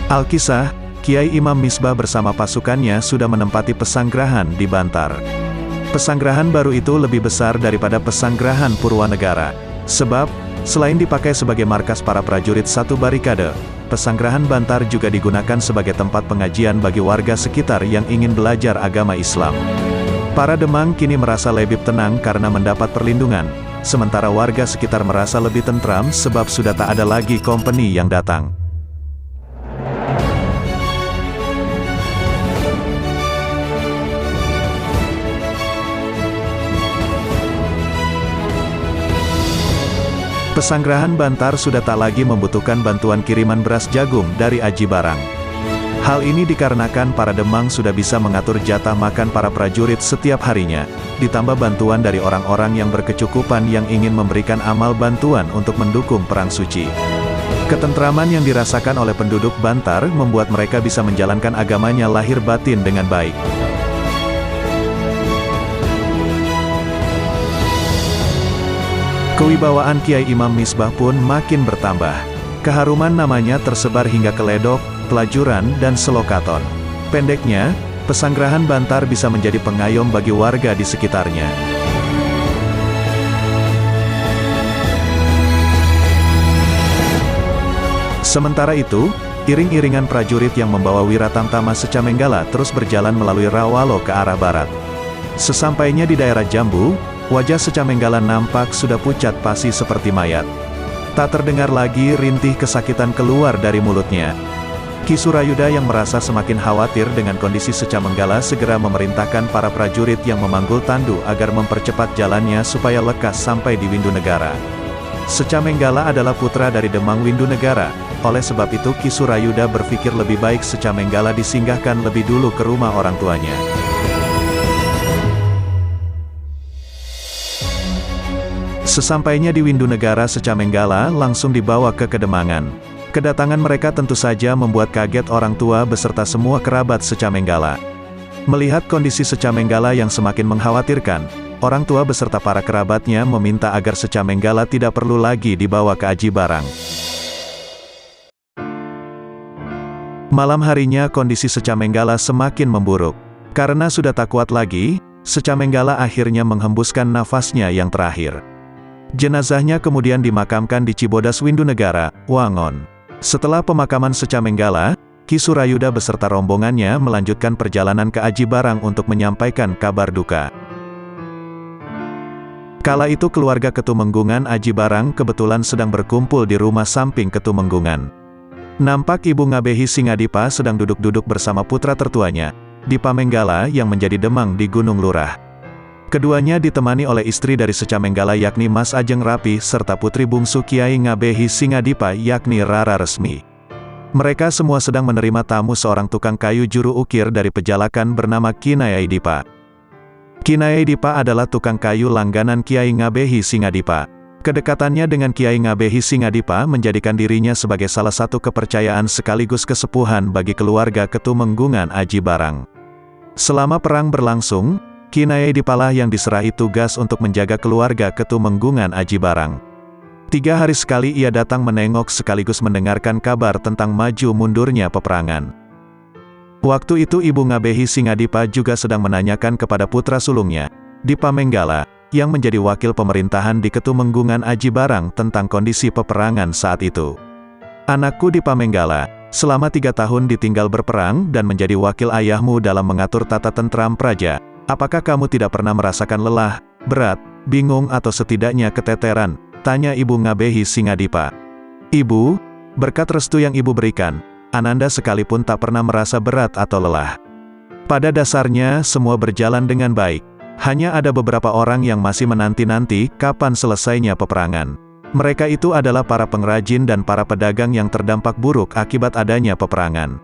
Alkisah, Kiai Imam Misbah bersama pasukannya sudah menempati pesanggrahan di Bantar. Pesanggrahan baru itu lebih besar daripada pesanggrahan Purwanegara. Sebab, selain dipakai sebagai markas para prajurit satu barikade, pesanggrahan Bantar juga digunakan sebagai tempat pengajian bagi warga sekitar yang ingin belajar agama Islam. Para Demang kini merasa lebih tenang karena mendapat perlindungan, sementara warga sekitar merasa lebih tentram sebab sudah tak ada lagi kompeni yang datang. Pesanggrahan Bantar sudah tak lagi membutuhkan bantuan kiriman beras jagung dari Aji Barang. Hal ini dikarenakan para Demang sudah bisa mengatur jatah makan para prajurit setiap harinya, ditambah bantuan dari orang-orang yang berkecukupan yang ingin memberikan amal bantuan untuk mendukung Perang Suci. Ketentraman yang dirasakan oleh penduduk Bantar membuat mereka bisa menjalankan agamanya lahir batin dengan baik. Kewibawaan Kiai Imam Misbah pun makin bertambah. Keharuman namanya tersebar hingga ke Ledok, Pelajuran, dan Selokaton. Pendeknya, pesanggrahan Bantar bisa menjadi pengayom bagi warga di sekitarnya. Sementara itu, iring-iringan prajurit yang membawa Wiratamtama Secamenggala terus berjalan melalui Rawalo ke arah barat. Sesampainya di daerah Jambu, wajah Secamenggala nampak sudah pucat pasi seperti mayat. Tak terdengar lagi rintih kesakitan keluar dari mulutnya. Ki Surayuda yang merasa semakin khawatir dengan kondisi Secamenggala segera memerintahkan para prajurit yang memanggul tandu agar mempercepat jalannya supaya lekas sampai di Windunegara. Secamenggala adalah putra dari Demang Windunegara, oleh sebab itu Ki Surayuda berpikir lebih baik Secamenggala disinggahkan lebih dulu ke rumah orang tuanya. Sesampainya di Windunegara, Secamenggala langsung dibawa ke Kedemangan. Kedatangan mereka tentu saja membuat kaget orang tua beserta semua kerabat Secamenggala. Melihat kondisi Secamenggala yang semakin mengkhawatirkan, orang tua beserta para kerabatnya meminta agar Secamenggala tidak perlu lagi dibawa ke Aji Barang. Malam harinya kondisi Secamenggala semakin memburuk. Karena sudah tak kuat lagi, Secamenggala akhirnya menghembuskan nafasnya yang terakhir. Jenazahnya kemudian dimakamkan di Cibodas Windunegara, Wangon. Setelah pemakaman Secamenggala, Ki Surayuda beserta rombongannya melanjutkan perjalanan ke Aji Barang untuk menyampaikan kabar duka. Kala itu keluarga Ketumenggungan Aji Barang kebetulan sedang berkumpul di rumah samping Ketumenggungan. Nampak Ibu Ngabehi Singadipa sedang duduk-duduk bersama putra tertuanya, Dipa Menggala yang menjadi Demang di Gunung Lurah. Keduanya ditemani oleh istri dari Secamenggala yakni Mas Ajeng Rapi serta putri bungsu Kiai Ngabehi Singadipa yakni Rara Resmi. Mereka semua sedang menerima tamu seorang tukang kayu juru ukir dari Pejalakan bernama Kinayai Dipa. Kinayai Dipa adalah tukang kayu langganan Kiai Ngabehi Singadipa. Kedekatannya dengan Kiai Ngabehi Singadipa menjadikan dirinya sebagai salah satu kepercayaan sekaligus kesepuhan bagi keluarga Ketumenggungan Aji Barang. Selama perang berlangsung, Kinayai Dipalah yang diserahi tugas untuk menjaga keluarga Ketumenggungan Aji Barang. 3 hari sekali ia datang menengok sekaligus mendengarkan kabar tentang maju mundurnya peperangan. Waktu itu Ibu Ngabehi Singadipa juga sedang menanyakan kepada putra sulungnya, Dipa Menggala, yang menjadi wakil pemerintahan di Ketumenggungan Aji Barang tentang kondisi peperangan saat itu. Anakku Dipa Menggala, selama 3 tahun ditinggal berperang dan menjadi wakil ayahmu dalam mengatur tata tentram praja, apakah kamu tidak pernah merasakan lelah, berat, bingung atau setidaknya keteteran? Tanya Ibu Ngabehi Singadipa. Ibu, berkat restu yang Ibu berikan, Ananda sekalipun tak pernah merasa berat atau lelah. Pada dasarnya semua berjalan dengan baik. Hanya ada beberapa orang yang masih menanti-nanti kapan selesainya peperangan. Mereka itu adalah para pengrajin dan para pedagang yang terdampak buruk akibat adanya peperangan.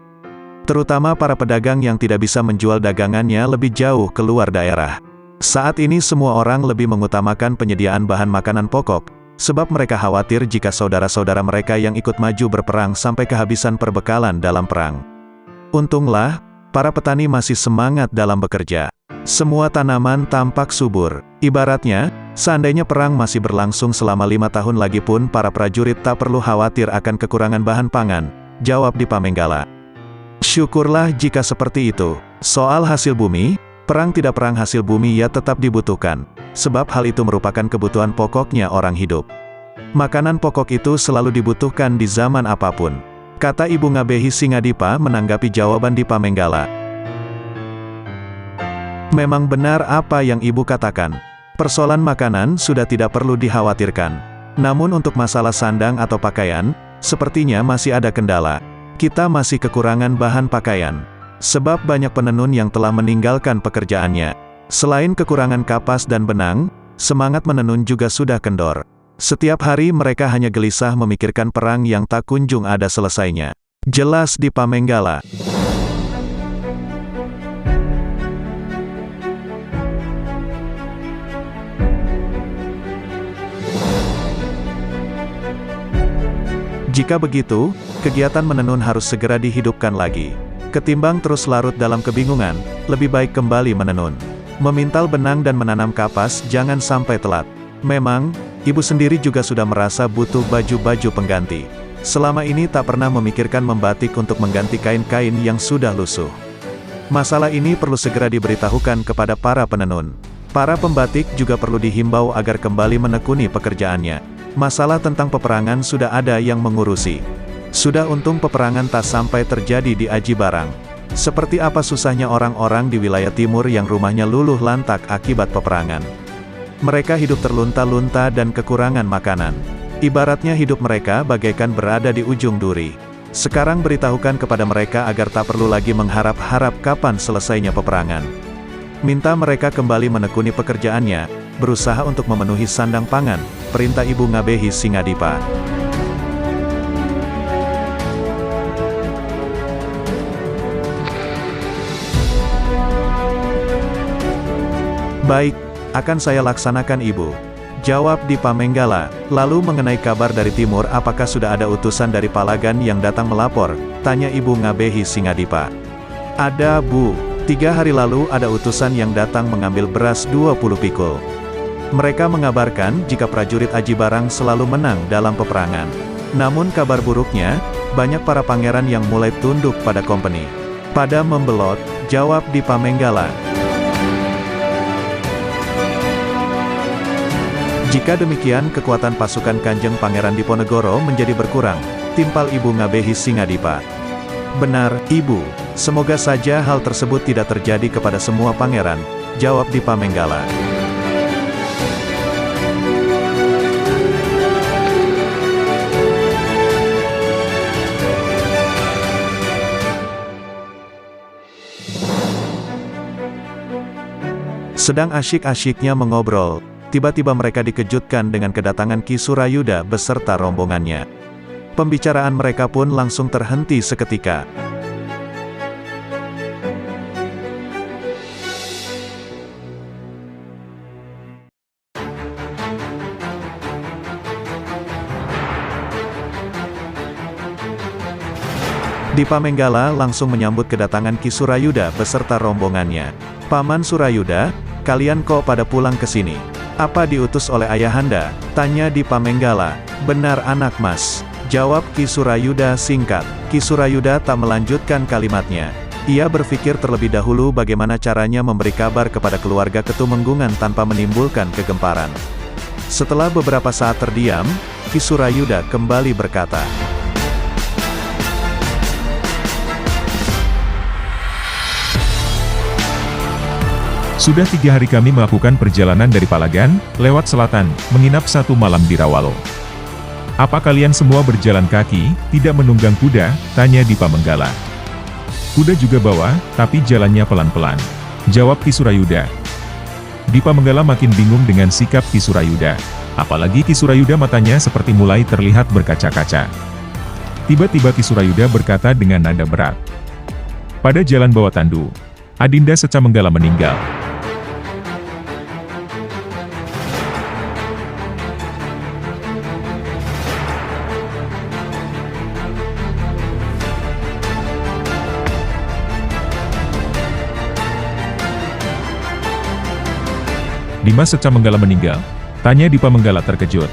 Terutama para pedagang yang tidak bisa menjual dagangannya lebih jauh keluar daerah. Saat ini semua orang lebih mengutamakan penyediaan bahan makanan pokok, sebab mereka khawatir jika saudara-saudara mereka yang ikut maju berperang sampai kehabisan perbekalan dalam perang. Untunglah, para petani masih semangat dalam bekerja. Semua tanaman tampak subur. Ibaratnya, seandainya perang masih berlangsung selama 5 tahun lagi pun para prajurit tak perlu khawatir akan kekurangan bahan pangan, jawab Dipa Menggala. Syukurlah jika seperti itu. Soal hasil bumi, perang tidak perang hasil bumi ya tetap dibutuhkan. Sebab hal itu merupakan kebutuhan pokoknya orang hidup. Makanan pokok itu selalu dibutuhkan di zaman apapun. Kata Ibu Ngabehi Singadipa menanggapi jawaban Dipa Menggala. Memang benar apa yang Ibu katakan. Persoalan makanan sudah tidak perlu dikhawatirkan. Namun untuk masalah sandang atau pakaian, sepertinya masih ada kendala. Kita masih kekurangan bahan pakaian. Sebab banyak penenun yang telah meninggalkan pekerjaannya. Selain kekurangan kapas dan benang, semangat menenun juga sudah kendor. Setiap hari mereka hanya gelisah memikirkan perang yang tak kunjung ada selesainya. Jelas Dipa Menggala. Jika begitu, kegiatan menenun harus segera dihidupkan lagi. Ketimbang terus larut dalam kebingungan, lebih baik kembali menenun. Memintal benang dan menanam kapas jangan sampai telat. Memang, Ibu sendiri juga sudah merasa butuh baju-baju pengganti. Selama ini tak pernah memikirkan membatik untuk mengganti kain-kain yang sudah lusuh. Masalah ini perlu segera diberitahukan kepada para penenun. Para pembatik juga perlu dihimbau agar kembali menekuni pekerjaannya. Masalah tentang peperangan sudah ada yang mengurusi. Sudah untung peperangan tak sampai terjadi di Aji Barang. Seperti apa susahnya orang-orang di wilayah timur yang rumahnya luluh lantak akibat peperangan. Mereka hidup terlunta-lunta dan kekurangan makanan. Ibaratnya hidup mereka bagaikan berada di ujung duri. Sekarang beritahukan kepada mereka agar tak perlu lagi mengharap-harap kapan selesainya peperangan. Minta mereka kembali menekuni pekerjaannya, berusaha untuk memenuhi sandang pangan, perintah Ibu Ngabehi Singadipa. Baik, akan saya laksanakan Ibu. Jawab Dipa Menggala. Lalu mengenai kabar dari timur apakah sudah ada utusan dari Palagan yang datang melapor? Tanya Ibu Ngabehi Singadipa. Ada Bu, 3 hari lalu ada utusan yang datang mengambil beras 20 pikul. Mereka mengabarkan jika prajurit Aji Barang selalu menang dalam peperangan. Namun kabar buruknya, banyak para pangeran yang mulai tunduk pada kompeni. Pada membelot, jawab Dipa Menggala. Jika demikian kekuatan pasukan Kanjeng Pangeran Diponegoro menjadi berkurang, timpal Ibu Ngabehi Singadipa. Benar, Ibu. Semoga saja hal tersebut tidak terjadi kepada semua pangeran, jawab Dipa Menggala. Sedang asyik-asyiknya mengobrol, tiba-tiba mereka dikejutkan dengan kedatangan Ki Surayuda beserta rombongannya. Pembicaraan mereka pun langsung terhenti seketika. Dipa Menggala langsung menyambut kedatangan Ki Surayuda beserta rombongannya. Paman Surayuda, kalian kok pada pulang ke sini? Apa diutus oleh ayahanda? Tanya Dipa Menggala. Benar anak mas, jawab Ki Surayuda singkat. Ki Surayuda tak melanjutkan kalimatnya. Ia berpikir terlebih dahulu bagaimana caranya memberi kabar kepada keluarga Ketumenggungan tanpa menimbulkan kegemparan. Setelah beberapa saat terdiam, Ki Surayuda kembali berkata. Sudah 3 hari kami melakukan perjalanan dari Palagan, lewat selatan, menginap 1 malam di Rawalo. Apa kalian semua berjalan kaki, tidak menunggang kuda? Tanya Dipa Menggala. Kuda juga bawa, tapi jalannya pelan-pelan, jawab Ki Surayuda. Dipa Menggala makin bingung dengan sikap Ki Surayuda. Apalagi Ki Surayuda matanya seperti mulai terlihat berkaca-kaca. Tiba-tiba Ki Surayuda berkata dengan nada berat. Pada jalan bawah tandu, Adinda Seca Menggala meninggal. Dimas Seca Menggala meninggal? Tanya Dipa Menggala terkejut.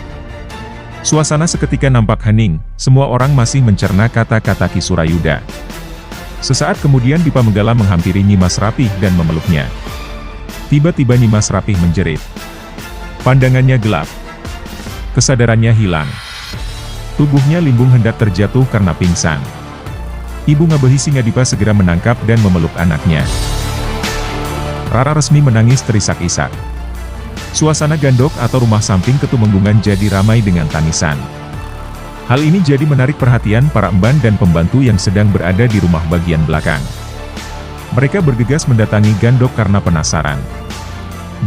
Suasana seketika nampak hening, semua orang masih mencerna kata-kata Ki Surayuda. Sesaat kemudian Dipa Menggala menghampiri Nimas Rapih dan memeluknya. Tiba-tiba Nimas Rapih menjerit. Pandangannya gelap. Kesadarannya hilang. Tubuhnya limbung hendak terjatuh karena pingsan. Ibu Ngabehi Singadipa segera menangkap dan memeluk anaknya. Rara Resmi menangis terisak-isak. Suasana Gandok atau rumah samping Ketumenggungan jadi ramai dengan tangisan. Hal ini jadi menarik perhatian para emban dan pembantu yang sedang berada di rumah bagian belakang. Mereka bergegas mendatangi Gandok karena penasaran.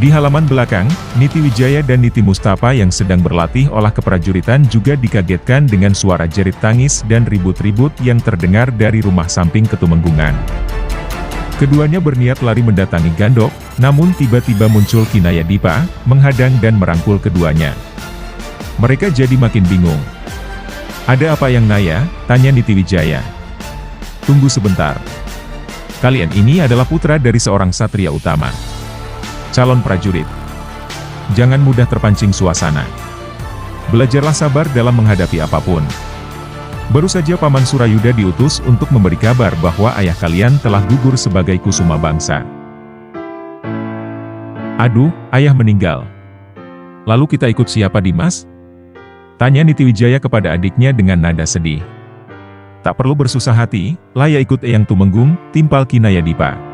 Di halaman belakang, Niti Wijaya dan Niti Mustafa yang sedang berlatih olah keprajuritan juga dikagetkan dengan suara jerit tangis dan ribut-ribut yang terdengar dari rumah samping Ketumenggungan. Keduanya berniat lari mendatangi Gandok, namun tiba-tiba muncul Kinaya Dipa, menghadang dan merangkul keduanya. Mereka jadi makin bingung. Ada apa yang Naya? Tanya Niti Wijaya. Tunggu sebentar. Kalian ini adalah putra dari seorang satria utama. Calon prajurit. Jangan mudah terpancing suasana. Belajarlah sabar dalam menghadapi apapun. Baru saja Paman Surayuda diutus untuk memberi kabar bahwa ayah kalian telah gugur sebagai kusuma bangsa. Aduh, ayah meninggal. Lalu kita ikut siapa Dimas? Tanya Niti Wijaya kepada adiknya dengan nada sedih. Tak perlu bersusah hati, Laya ikut Eyang Tumenggung, timpal Kinaya Dipa.